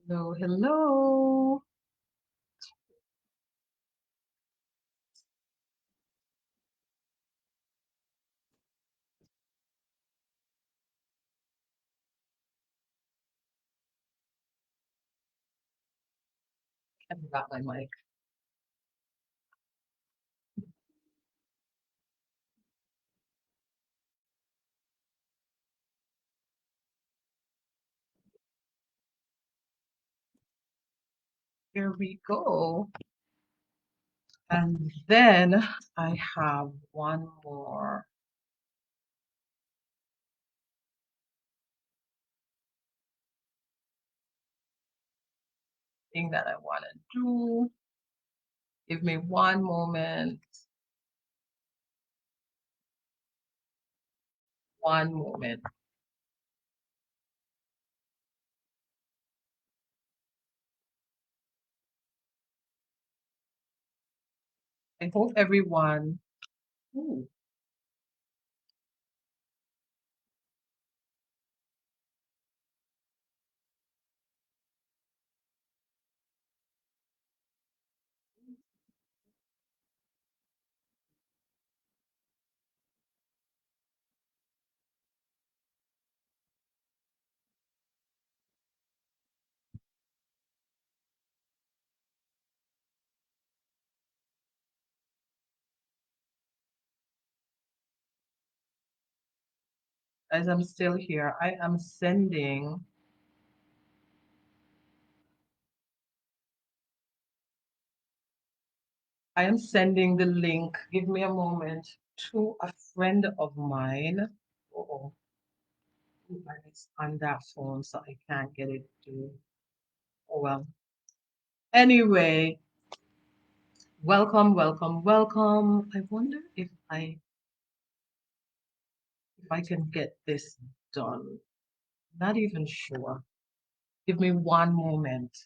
Hello, hello. I forgot my mic. Here we go. And then I have one more thing that I want to do. Give me one moment. One moment. I hope everyone. Ooh, as I'm still here, I am sending the link. Give me a moment to a friend of mine. Oh, it's on that phone, so I can't get it to. Oh well. Anyway, welcome, welcome, welcome. I wonder if I can get this done. Not even sure. Give me one moment.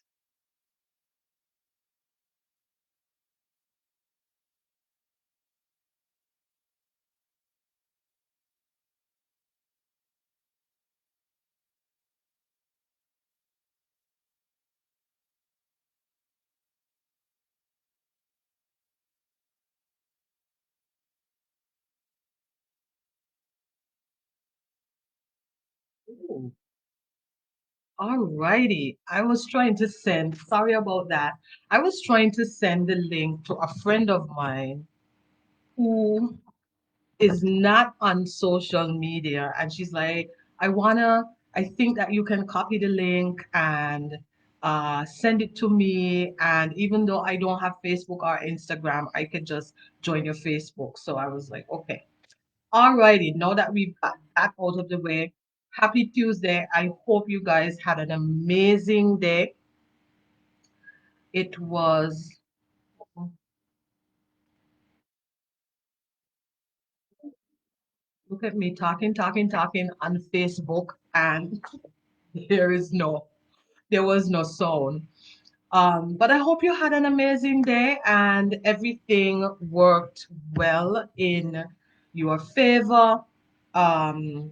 Ooh, all righty. I was trying to send, sorry about that. I was trying to send the link to a friend of mine who is not on social media. And she's like, I think that you can copy the link and send it to me. And even though I don't have Facebook or Instagram, I could just join your Facebook. So I was like, okay. Alrighty, now that we've got that out of the way, happy Tuesday. I hope you guys had an amazing day. It was, look at me talking, talking, talking on Facebook, and there is no, there was no sound. But I hope you had an amazing day and everything worked well in your favor. Um,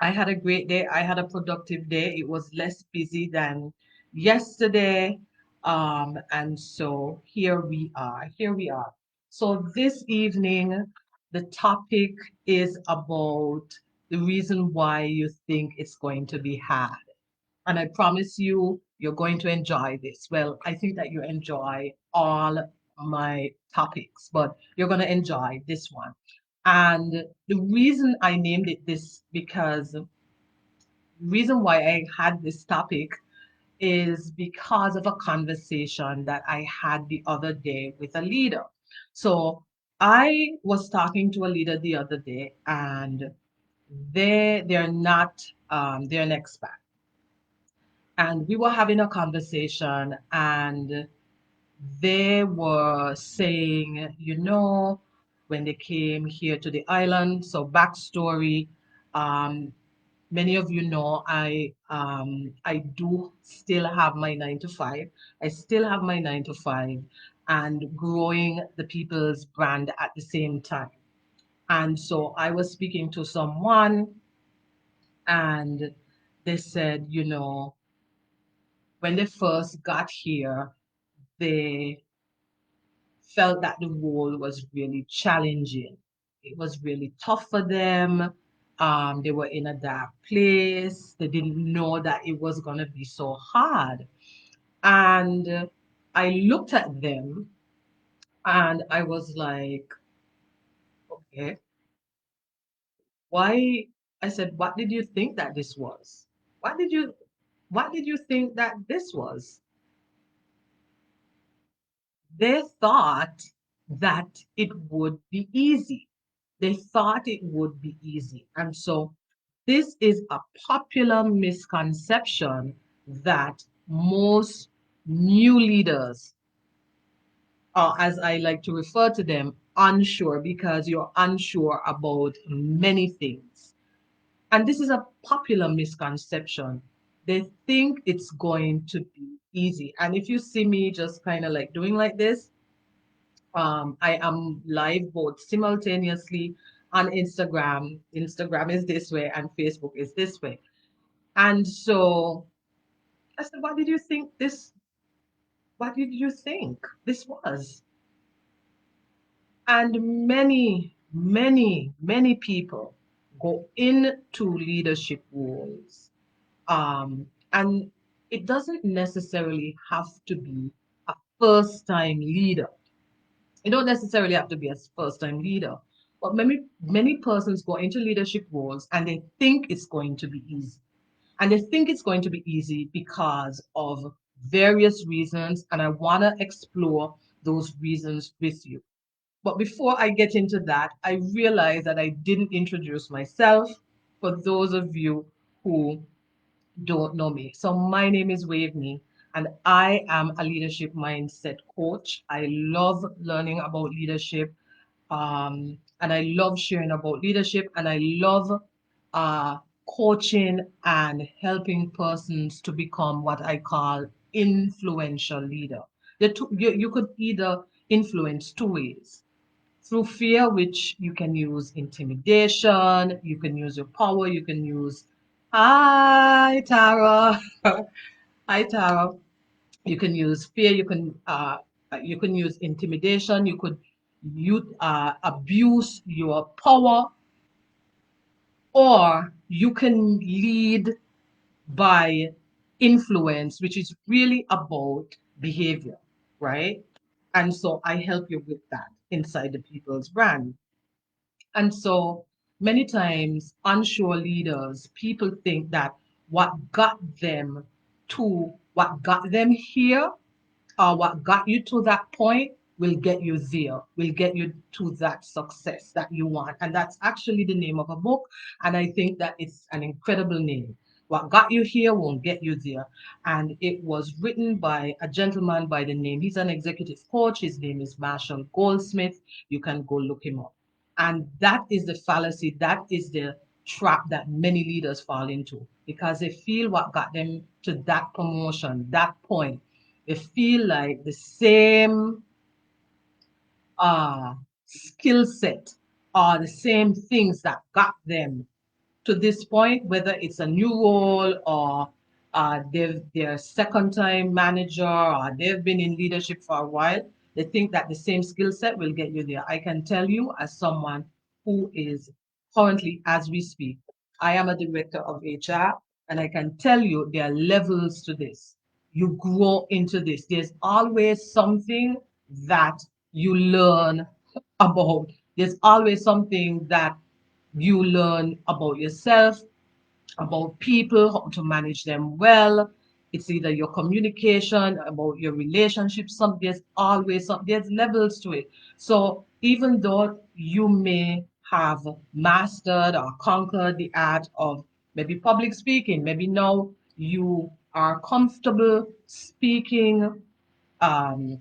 I had a great day. I had a productive day. It was less busy than yesterday. And so here we are. Here we are. So this evening, the topic is about the reason why you think it's going to be hard. And I promise you, you're going to enjoy this. Well, I think that you enjoy all my topics, but you're going to enjoy this one. And the reason I named it this because the reason why I had this topic is because of a conversation that I had the other day with a leader. So I was talking to a leader the other day, and they're not they're an expat, and we were having a conversation, and they were saying, when they came here to the island, so backstory, um, many of you know I do still have my 9 to 5. I still have my 9 to 5 and growing the people's brand at the same time. And so I was speaking to someone and they said, when they first got here, they felt that the role was really challenging. It was really tough for them. They were in a dark place. They didn't know that it was going to be so hard. And I looked at them and I was like, okay, why? I said, what did you think that this was? What did you what did you think that this was? They thought that it would be easy. They thought it would be easy. And so this is a popular misconception that most new leaders, or as I like to refer to them, unsure, because you're unsure about many things. And this is a popular misconception. They think it's going to be easy. And if you see me just kind of like doing like this, I am live both simultaneously on Instagram. Instagram is this way and Facebook is this way. And so I said, what did you think this was? And many people go into leadership roles. And it doesn't necessarily have to be a first time leader. You don't necessarily have to be a first time leader. But many persons go into leadership roles and they think it's going to be easy. And they think it's going to be easy because of various reasons. And I want to explore those reasons with you. But before I get into that, I realize that I didn't introduce myself for those of you who don't know me. So my name is Waveney, and I am a leadership mindset coach. I love learning about leadership, and I love sharing about leadership, and I love uh, coaching and helping persons to become what I call influential leader. You could either influence two ways: through fear, which you can use intimidation, you can use your power, you can use, hi, Tara. Hi, Tara. You can use fear, you can use intimidation, you abuse your power, or you can lead by influence, which is really about behavior, right? And so I help you with that inside the People's Brand. And so many times, unsure leaders, people think that what got them here, or what got you to that point will get you there, will get you to that success that you want. And that's actually the name of a book. And I think that it's an incredible name. What got you here won't get you there. And it was written by a gentleman by the name, he's an executive coach. His name is Marshall Goldsmith. You can go look him up. And that is the fallacy, that is the trap that many leaders fall into, because they feel what got them to that promotion, that point. They feel like the same skill set or the same things that got them to this point, whether it's a new role or they're second time manager or they've been in leadership for a while, they think that the same skill set will get you there. I can tell you, as someone who is currently, as we speak, I am a director of HR, and I can tell you there are levels to this. You grow into this. There's always something that you learn about. There's always something that you learn about yourself, about people, how to manage them well. It's either your communication, about your relationships. There's levels to it. So even though you may have mastered or conquered the art of maybe public speaking, maybe now you are comfortable speaking, um,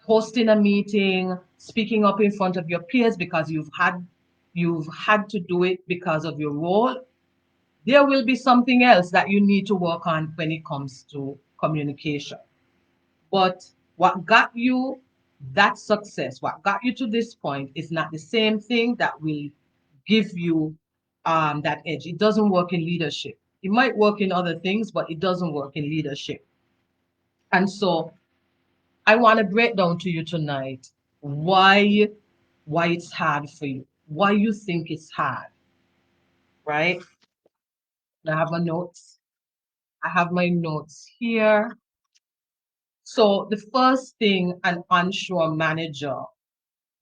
hosting a meeting, speaking up in front of your peers because you've had to do it because of your role. There will be something else that you need to work on when it comes to communication. But what got you that success, what got you to this point, is not the same thing that will give you that edge. It doesn't work in leadership. It might work in other things, but it doesn't work in leadership. And so I want to break down to you tonight why it's hard for you, why you think it's hard, right? I have my notes. I have my notes here. So the first thing an onshore manager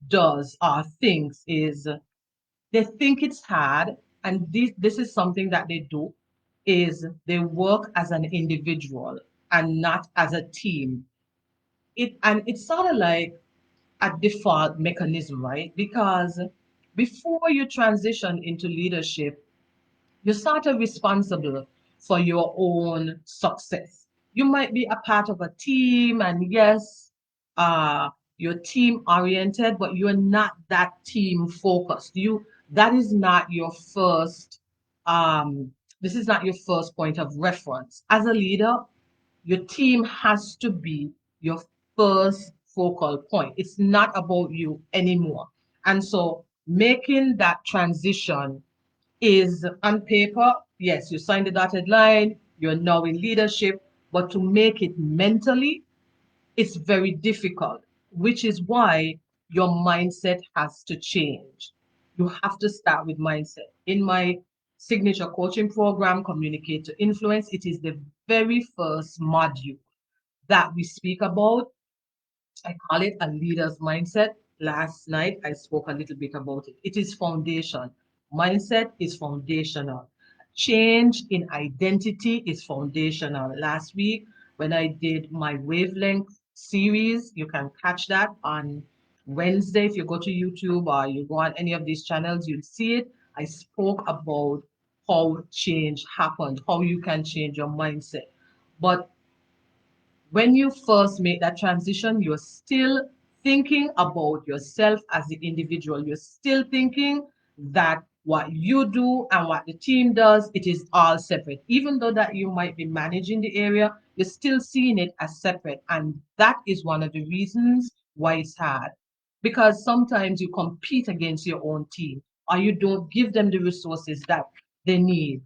does or thinks is they think it's hard, and this is something that they do, is they work as an individual and not as a team. It's sort of like a default mechanism, right? Because before you transition into leadership, you're sort of responsible for your own success. You might be a part of a team, and yes, you're team oriented, but you're not that team focused. That is not your first. Um, this is not your first point of reference. As a leader, your team has to be your first focal point. It's not about you anymore. And so making that transition is on paper, yes, you signed the dotted line, you're now in leadership, but to make it mentally, it's very difficult, which is why your mindset has to change. You have to start with mindset. In my signature coaching program, Communicate to Influence, it is the very first module that we speak about. I call it a leader's mindset. Last night, I spoke a little bit about it. It is foundation. Mindset is foundational. Change in identity is foundational. Last week, when I did my wavelength series, you can catch that on Wednesday. If you go to YouTube or you go on any of these channels, you'll see it. I spoke about how change happened, how you can change your mindset. But when you first make that transition, you're still thinking about yourself as the individual. You're still thinking that what you do and what the team does, it is all separate. Even though that you might be managing the area, you're still seeing it as separate. And that is one of the reasons why it's hard. Because sometimes you compete against your own team or you don't give them the resources that they need,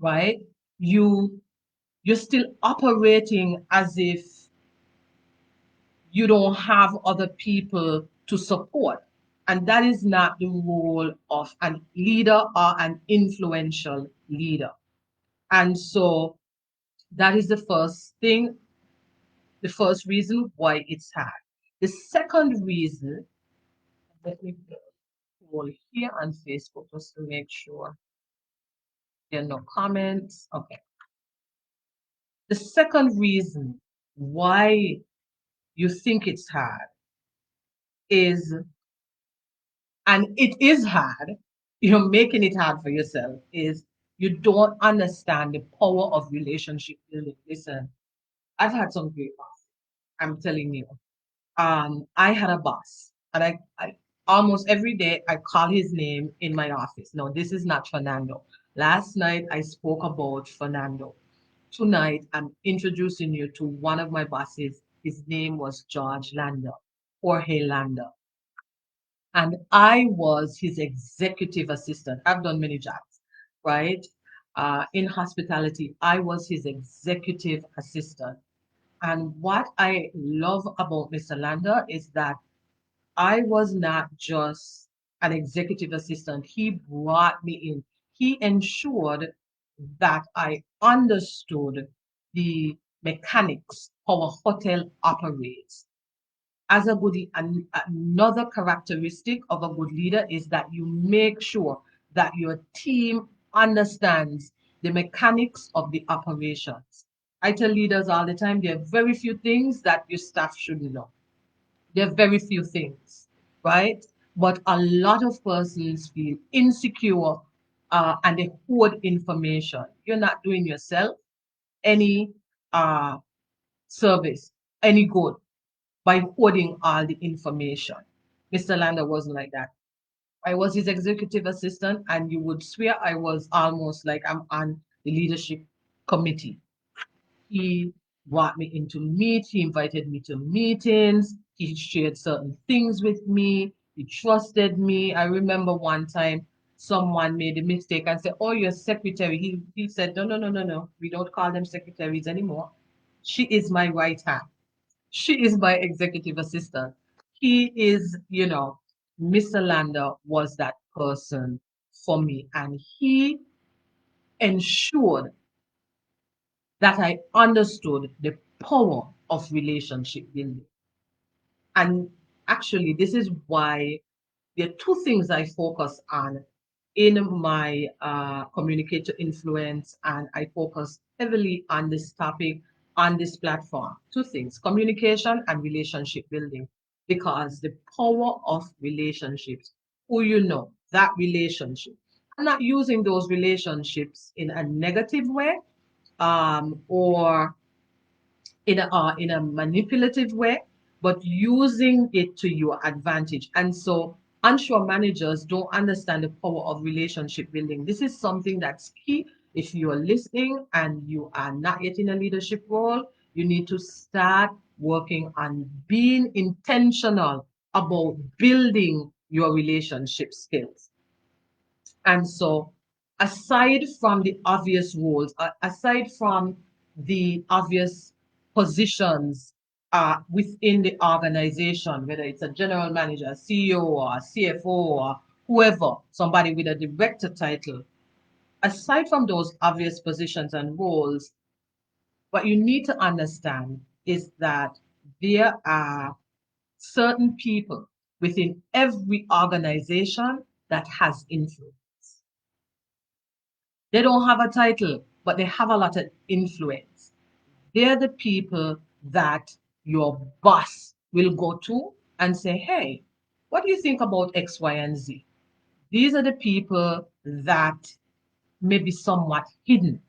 right? You you're still operating as if you don't have other people to support. And that is not the role of a leader or an influential leader. And so that is the first thing, the first reason why it's hard. The second reason, let me go here on Facebook just to make sure there are no comments. Okay. The second reason why you think it's hard is, and it is hard, you're making it hard for yourself, is you don't understand the power of relationship building. Listen, I've had some great bosses. I'm telling you. I had a boss, and I almost every day I call his name in my office. No, this is not Fernando. Last night I spoke about Fernando. Tonight I'm introducing you to one of my bosses. His name was George Lander, Jorge Lander, and I was his executive assistant. I've done many jobs, right? In hospitality, I was his executive assistant. And what I love about Mr. Lander is that I was not just an executive assistant. He brought me in. He ensured that I understood the mechanics how a hotel operates. As a good, another characteristic of a good leader is that you make sure that your team understands the mechanics of the operations. I tell leaders all the time there are very few things that your staff should know. There are very few things, right? But a lot of persons feel insecure and they hoard information. You're not doing yourself any uh, service, any good by hoarding all the information. Mr. Lander wasn't like that. I was his executive assistant, and you would swear I was almost like I'm on the leadership committee. He brought me into he invited me to meetings, he shared certain things with me, he trusted me. I remember one time someone made a mistake and said, "Oh, your secretary." He said, "No, no, no, no, no. We don't call them secretaries anymore. She is my right hand. She is my executive assistant. He is, Mr. Lander was that person for me. And he ensured that I understood the power of relationship building. And actually, this is why there are two things I focus on in my communicator influence, and I focus heavily on this topic on this platform. Two things: communication and relationship building, because the power of relationships, who you know, that relationship. I'm not using those relationships in a negative way, or in a manipulative way, but using it to your advantage. And so onshore managers don't understand the power of relationship building. This is something that's key. If you're listening and you are not yet in a leadership role, you need to start working on being intentional about building your relationship skills. And so, aside from the obvious roles, aside from the obvious positions within the organization, whether it's a general manager, CEO, or CFO, or whoever, somebody with a director title, aside from those obvious positions and roles, what you need to understand is that there are certain people within every organization that has influence. They don't have a title, but they have a lot of influence. They're the people that your boss will go to and say, hey, what do you think about X, Y, and Z? These are the people that may be somewhat hidden,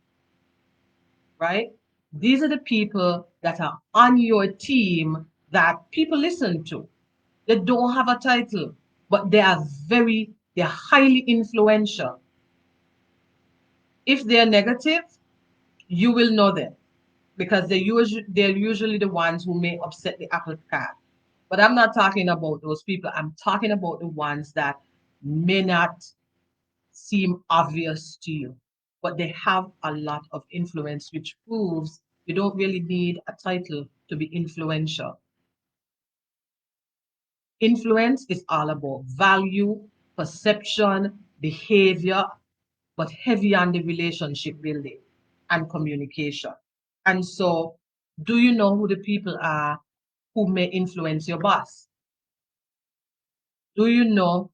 right? These are the people that are on your team that people listen to. They don't have a title, but they're highly influential. If they're negative, you will know them, because they're usually the ones who may upset the apple cart. But I'm not talking about those people. I'm talking about the ones that may not seem obvious to you, but they have a lot of influence, which proves you don't really need a title to be influential. Influence is all about value, perception, behavior, but heavy on the relationship building and communication. And so, do you know who the people are who may influence your boss? Do you know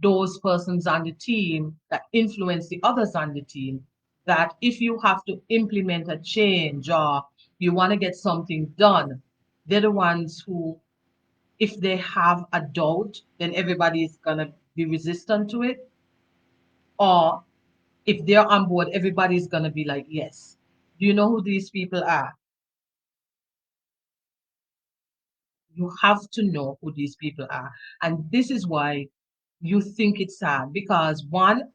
those persons on the team that influence the others on the team? That if you have to implement a change or you want to get something done, they're the ones who, if they have a doubt, then everybody is going to be resistant to it. Or if they're on board, everybody's going to be like, yes. Do you know who these people are? You have to know who these people are. And this is why you think it's sad, because one,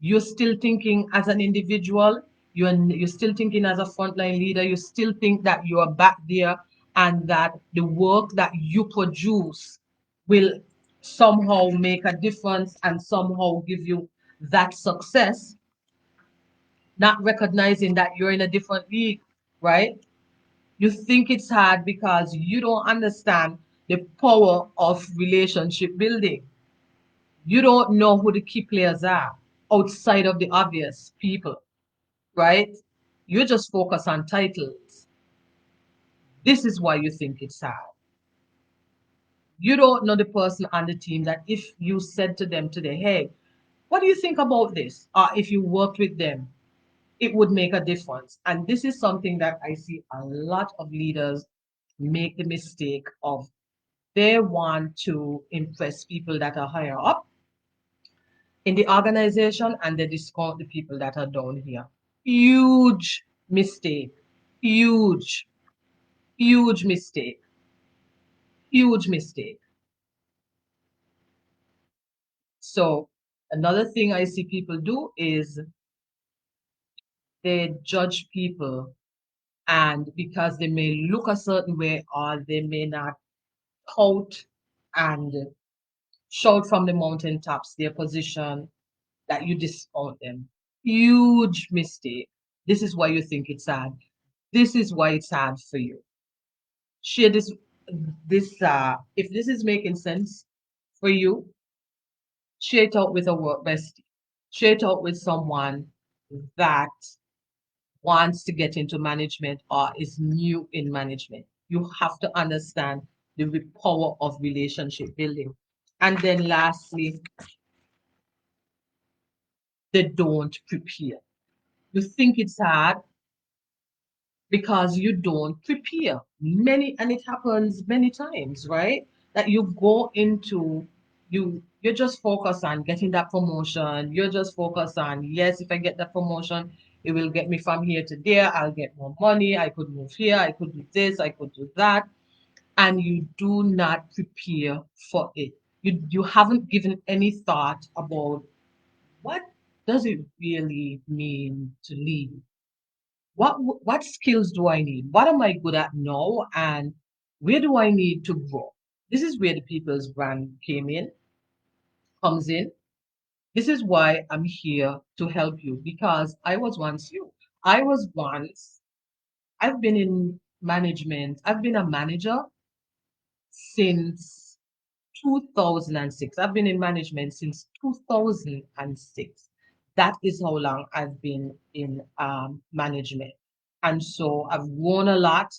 you're still thinking as an individual, you're still thinking as a frontline leader, you still think that you are back there and that the work that you produce will somehow make a difference and somehow give you that success, not recognizing that you're in a different league, right? You think it's hard because you don't understand the power of relationship building. You don't know who the key players are outside of the obvious people, right? You just focus on titles. This is why you think it's hard. You don't know the person on the team that if you said to them today, hey, what do you think about this? Or if you worked with them, it would make a difference. And this is something that I see a lot of leaders make the mistake of. They want to impress people that are higher up in the organization and they discount the people that are down here. Huge mistake. Huge, huge mistake. Huge mistake. So, another thing I see people do is they judge people, and because they may look a certain way or they may not tout and shout from the mountaintops their position, that you discount them. Huge mistake. This is why you think it's sad. This is why it's hard for you. Share if this is making sense for you, share it out with a work bestie. Share it out with someone that wants to get into management or is new in management. You have to understand the power of relationship building. And then lastly, they don't prepare. You think it's hard because you don't prepare. And it happens many times, right? That you go into you're just focused on getting that promotion. You're just focused on, yes, if I get that promotion, it will get me from here to there. I'll get more money. I could move here. I could do this. I could do that. And you do not prepare for it. You haven't given any thought about what does it really mean to lead? What skills do I need? What am I good at now? And where do I need to grow? This is where the people's brand comes in. This is why I'm here to help you because I was once you. I was once, I've been in management. I've been a manager since 2006. I've been in management since 2006. That is how long I've been in management. And so I've grown a lot.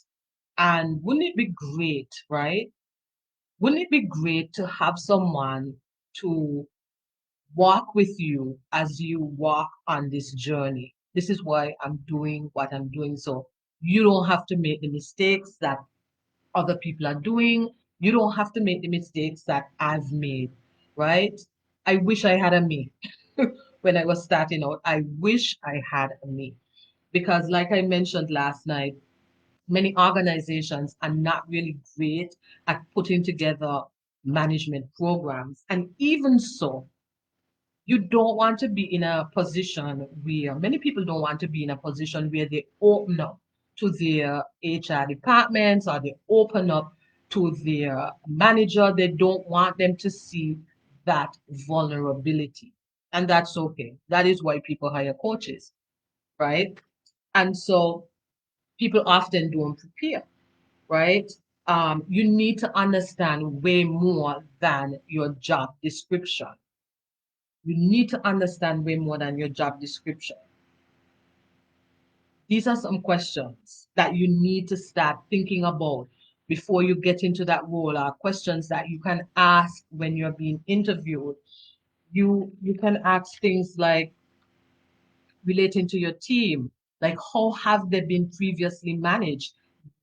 And wouldn't it be great, right? Wouldn't it be great to have someone to walk with you as you walk on this journey? This is why I'm doing what I'm doing. So you don't have to make the mistakes that other people are doing. You don't have to make the mistakes that I've made, right? I wish I had a me when I was starting out. I wish I had a me because, like I mentioned last night, many organizations are not really great at putting together management programs. And even so, you don't want to be in a position where many people don't want to be in a position where they open up to their HR departments or they open up to their manager. They don't want them to see that vulnerability. And that's okay. That is why people hire coaches, right? And so people often don't prepare, right? You need to understand way more than your job description. You need to understand way more than your job description. These are some questions that you need to start thinking about before you get into that role, or questions that you can ask when you're being interviewed. You can ask things like relating to your team, like how have they been previously managed?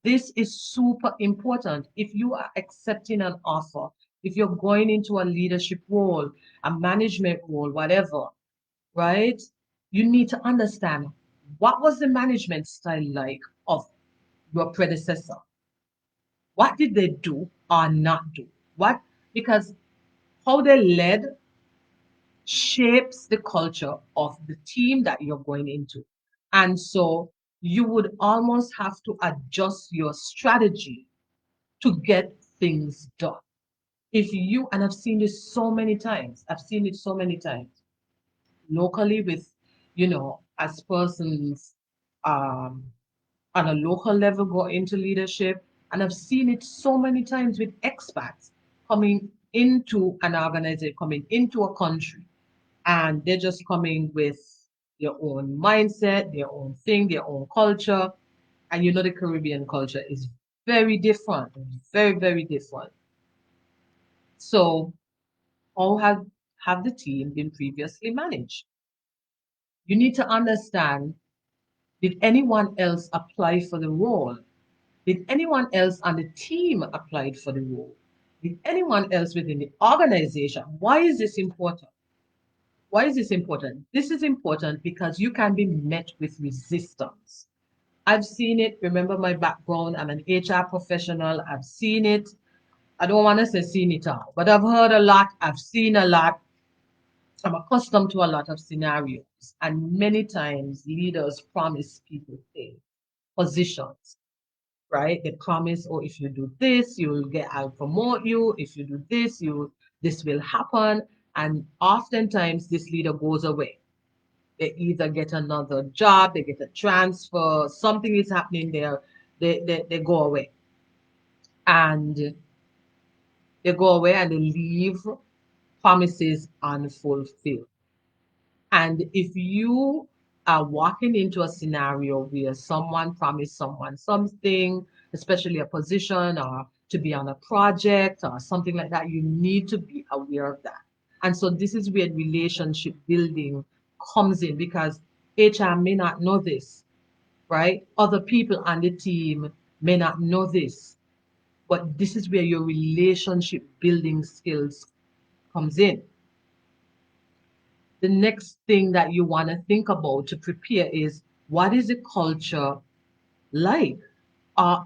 This is super important. If you are accepting an offer, if you're going into a leadership role, a management role, whatever, right? You need to understand what was the management style like of your predecessor? What did they do or not do? What, because how they led shapes the culture of the team that you're going into. And so you would almost have to adjust your strategy to get things done. If you, and I've seen this so many times, I've seen it so many times locally with, as persons um, on a local level go into leadership. And I've seen it so many times with expats coming into an organization, coming into a country, and they're just coming with their own mindset, their own thing, their own culture. And the Caribbean culture is very different, very, very different. So, how have the team been previously managed? You need to understand, did anyone else apply for the role? Did anyone else on the team apply for the role? Did anyone else within the organization? Why is this important? Why is this important? This is important because you can be met with resistance. I've seen it. Remember my background. I'm an HR professional. I've seen it. I don't want to say seen it all, but I've heard a lot. I've seen a lot. I'm accustomed to a lot of scenarios. And many times leaders promise people things, positions, right? They promise, oh, if you do this, I'll promote you. If you do this will happen. And oftentimes this leader goes away. They either get another job, they get a transfer, something is happening there, they go away. And they go away and they leave promises unfulfilled. And if you are walking into a scenario where someone promised someone something, especially a position or to be on a project or something like that, you need to be aware of that. And so this is where relationship building comes in, because HR may not know this, right? Other people on the team may not know this, but this is where your relationship building skills comes in. The next thing that you want to think about to prepare is, what is the culture like? Uh,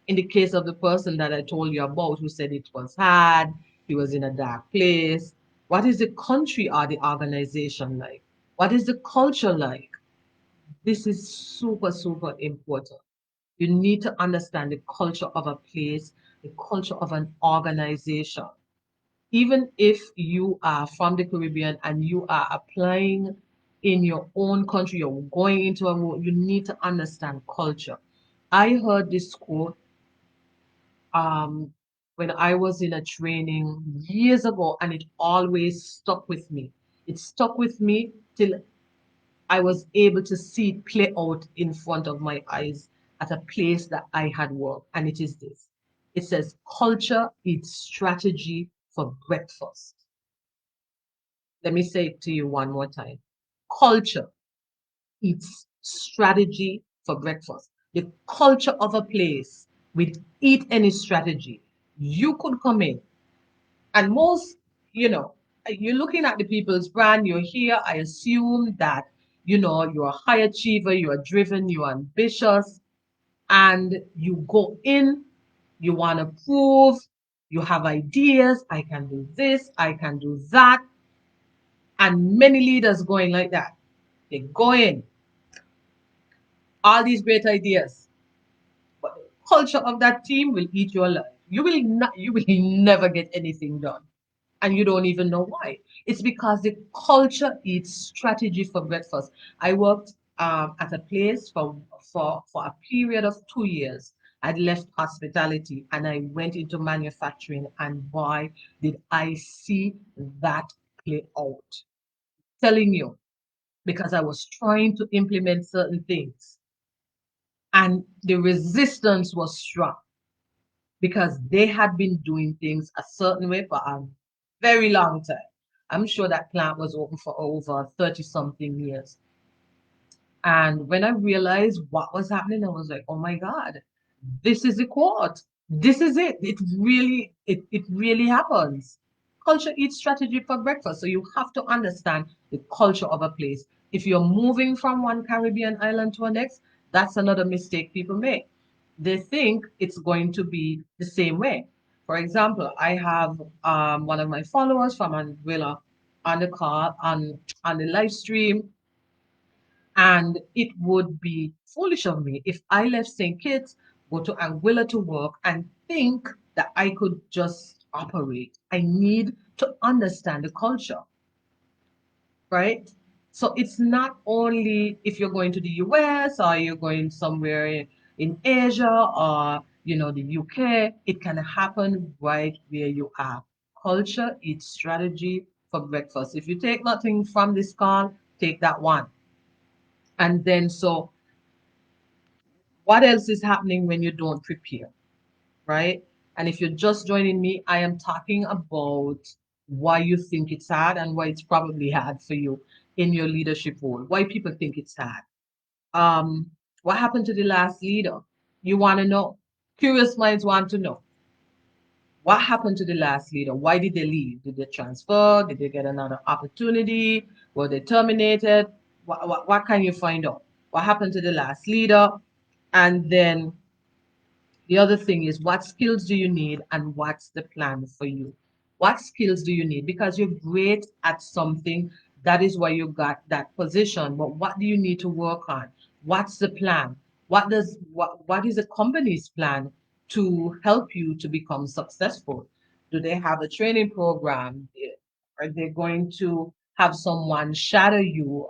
in the case of the person that I told you about who said it was hard, he was in a dark place, what is the country or the organization like? What is the culture like? This is super, super important. You need to understand the culture of a place, the culture of an organization. Even if you are from the Caribbean and you are applying in your own country, you're going into a role, you need to understand culture. I heard this quote when I was in a training years ago, and it always stuck with me. It stuck with me till I was able to see it play out in front of my eyes at a place that I had worked. And it is this: it says, culture eats strategy for breakfast. Let me say it to you one more time. Culture eats strategy for breakfast. The culture of a place will eat any strategy. You could come in, and most, you know, you're looking at the people's brand, you're here, I assume that, you're a high achiever, you are driven, you're ambitious, and you go in, you want to prove, you have ideas, I can do this, I can do that. And many leaders going like that. They go in, all these great ideas, but the culture of that team will eat your life. You will never get anything done. And you don't even know why. It's because the culture eats strategy for breakfast. I worked at a place for a period of 2 years. I'd left hospitality and I went into manufacturing, and boy, did I see that play out. Telling you, because I was trying to implement certain things and the resistance was strong because they had been doing things a certain way for a very long time. I'm sure that plant was open for over 30 something years. And when I realized what was happening, I was like, oh my God, this is the quote. This is it. It really happens. Culture eats strategy for breakfast. So you have to understand the culture of a place. If you're moving from one Caribbean island to a next, that's another mistake people make. They think it's going to be the same way. For example, I have one of my followers from Anguilla on the call on the live stream, and it would be foolish of me if I left St. Kitts, go to Anguilla to work, and think that I could just operate. I need to understand the culture, right? So it's not only if you're going to the US or you're going somewhere in Asia or the UK, it can happen right where you are. Culture eats strategy for breakfast. If you take nothing from this call, take that one. And then, so what else is happening when you don't prepare, right? And if you're just joining me, I am talking about why you think it's hard and why it's probably hard for you in your leadership role, why people think it's hard. What happened to the last leader? You want to know. Curious minds want to know. What happened to the last leader? Why did they leave? Did they transfer? Did they get another opportunity? Were they terminated? What can you find out? What happened to the last leader? And then the other thing is, what skills do you need and what's the plan for you? What skills do you need? Because you're great at something, that is why you got that position. But what do you need to work on? What's the plan? What is the company's plan to help you to become successful? Do they have a training program? Are they going to have someone shadow you,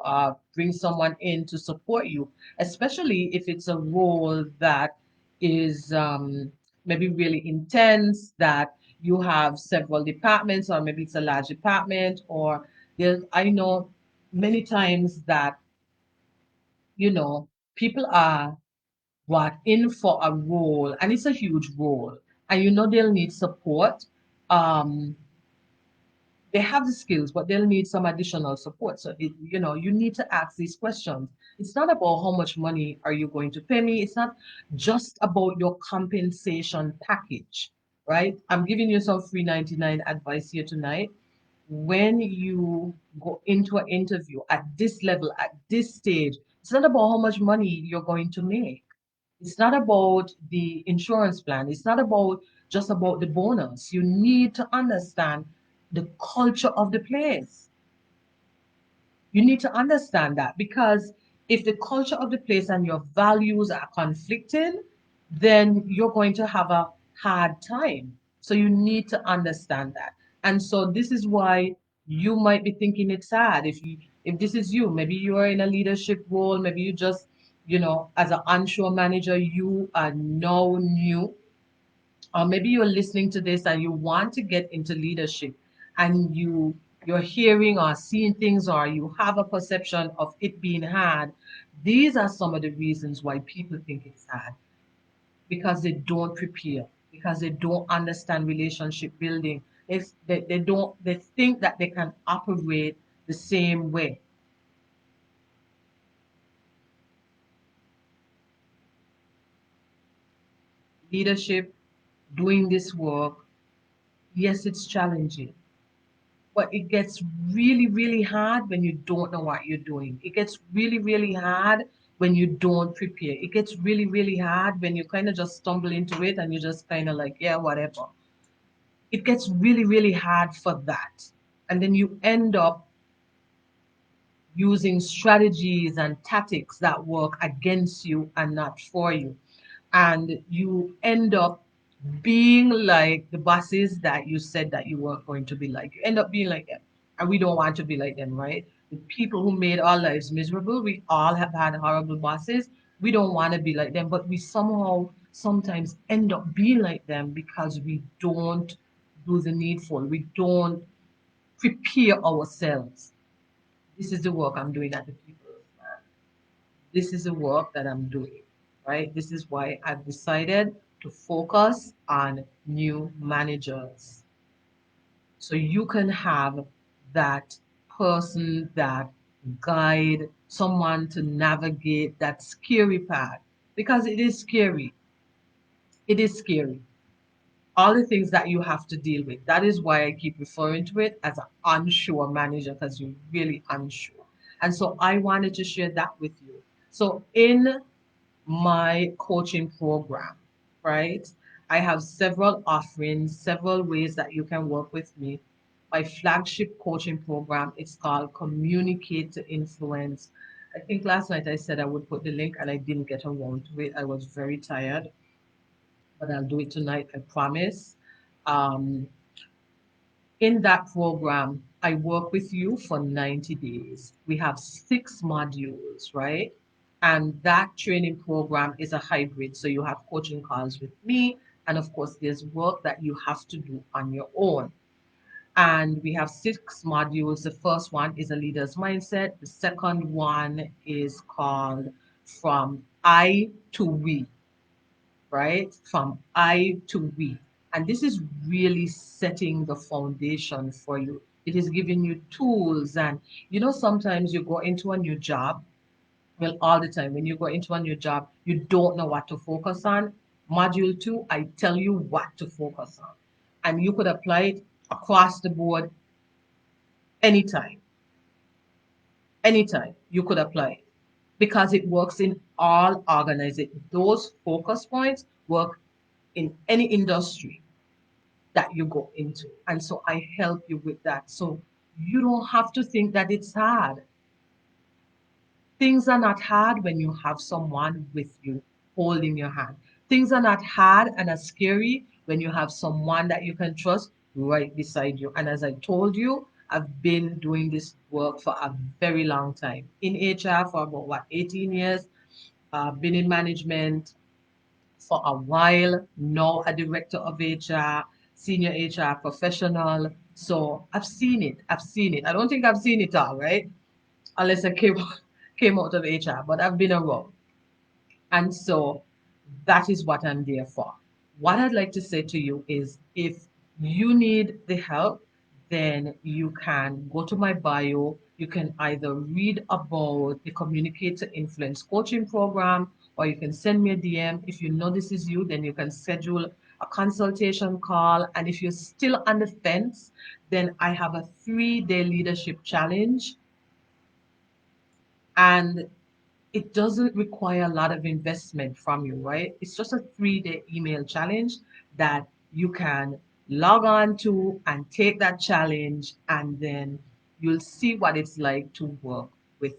bring someone in to support you, especially if it's a role that is maybe really intense, that you have several departments, or maybe it's a large department, or there's, I know many times that, people are what in for a role, and it's a huge role, and they'll need support. Um, they have the skills, but they'll need some additional support. So, you need to ask these questions. It's not about how much money are you going to pay me. It's not just about your compensation package, right? I'm giving you some free 99 advice here tonight. When you go into an interview at this level, at this stage, it's not about how much money you're going to make. It's not about the insurance plan. It's not about just about the bonus. You need to understand the culture of the place. You need to understand that, because if the culture of the place and your values are conflicting, then you're going to have a hard time. So you need to understand that. And so this is why you might be thinking it's sad. If this is you, maybe you are in a leadership role, maybe you just, as an onshore manager, you are now new, or maybe you're listening to this and you want to get into leadership, and you're hearing or seeing things, or you have a perception of it being hard. These are some of the reasons why people think it's hard, because they don't prepare, because they don't understand relationship building. They don't, they think that they can operate the same way. Leadership, doing this work, yes, it's challenging, but it gets really, really hard when you don't know what you're doing. It gets really, really hard when you don't prepare. It gets really, really hard when you kind of just stumble into it and you just kind of like, yeah, whatever. It gets really, really hard for that. And then you end up using strategies and tactics that work against you and not for you. And you end up being like the bosses that you said that you weren't going to be like. You end up being like them. And we don't want to be like them, right? The people who made our lives miserable, we all have had horrible bosses. We don't want to be like them, but we somehow sometimes end up being like them because we don't do the needful. We don't prepare ourselves. This is the work I'm doing at the people. This is the work that I'm doing, right? This is why I've decided to focus on new managers. So you can have that person, that guide, someone to navigate that scary path, because it is scary. It is scary. All the things that you have to deal with. That is why I keep referring to it as an unsure manager, because you're really unsure. And so I wanted to share that with you. So in my coaching program, right? I have several offerings, several ways that you can work with me. My flagship coaching program, it's called Communicate to Influence. I think last night I said I would put the link and I didn't get around to it. I was very tired, but I'll do it tonight, I promise. Um, in that program, I work with you for 90 days. We have 6 modules, right? And that training program is a hybrid. So you have coaching calls with me. And of course, there's work that you have to do on your own. And we have 6 modules. The first one is a leader's mindset. The second one is called From I to We, right? From I to we. And this is really setting the foundation for you. It is giving you tools. And sometimes you go into a new job. Well, all the time, when you go into a new job, you don't know what to focus on. Module 2, I tell you what to focus on. And you could apply it across the board anytime. Anytime you could apply it, because it works in all organizations. Those focus points work in any industry that you go into. And so I help you with that. So you don't have to think that it's hard. Things are not hard when you have someone with you holding your hand. Things are not hard and as scary when you have someone that you can trust right beside you. And as I told you, I've been doing this work for a very long time in HR for about what 18 years. Been in management for a while, now a director of HR, senior HR professional. So I've seen it. I've seen it. I don't think I've seen it all, right? Unless I came out of HR, but I've been around. And so that is what I'm there for. What I'd like to say to you is if you need the help, then you can go to my bio. You can either read about the Communicate to Influence coaching program, or you can send me a DM. If you know this is you, then you can schedule a consultation call. And if you're still on the fence, then I have a 3-day leadership challenge. And it doesn't require a lot of investment from you, right? It's just a 3-day email challenge that you can log on to and take that challenge, and then you'll see what it's like to work with.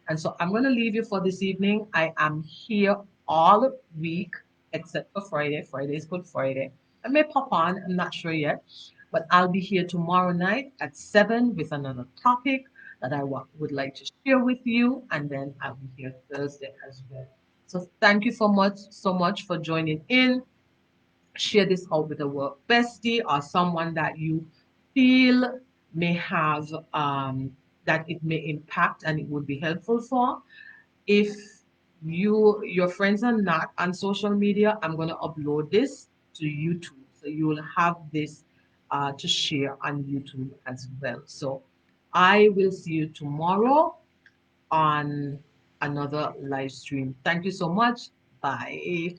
And so I'm going to leave you for this evening. I am here all week except for Friday. Friday is Good Friday. I may pop on, I'm not sure yet, but I'll be here tomorrow night at 7 with another topic that I would like to share with you, and then I'll be here Thursday as well. So thank you so much for joining in. Share this out with a work bestie or someone that you feel may have that it may impact and it would be helpful for. If your friends are not on social media, I'm going to upload this to YouTube, so you will have this to share on YouTube as well. So I will see you tomorrow on another live stream. Thank you so much. Bye.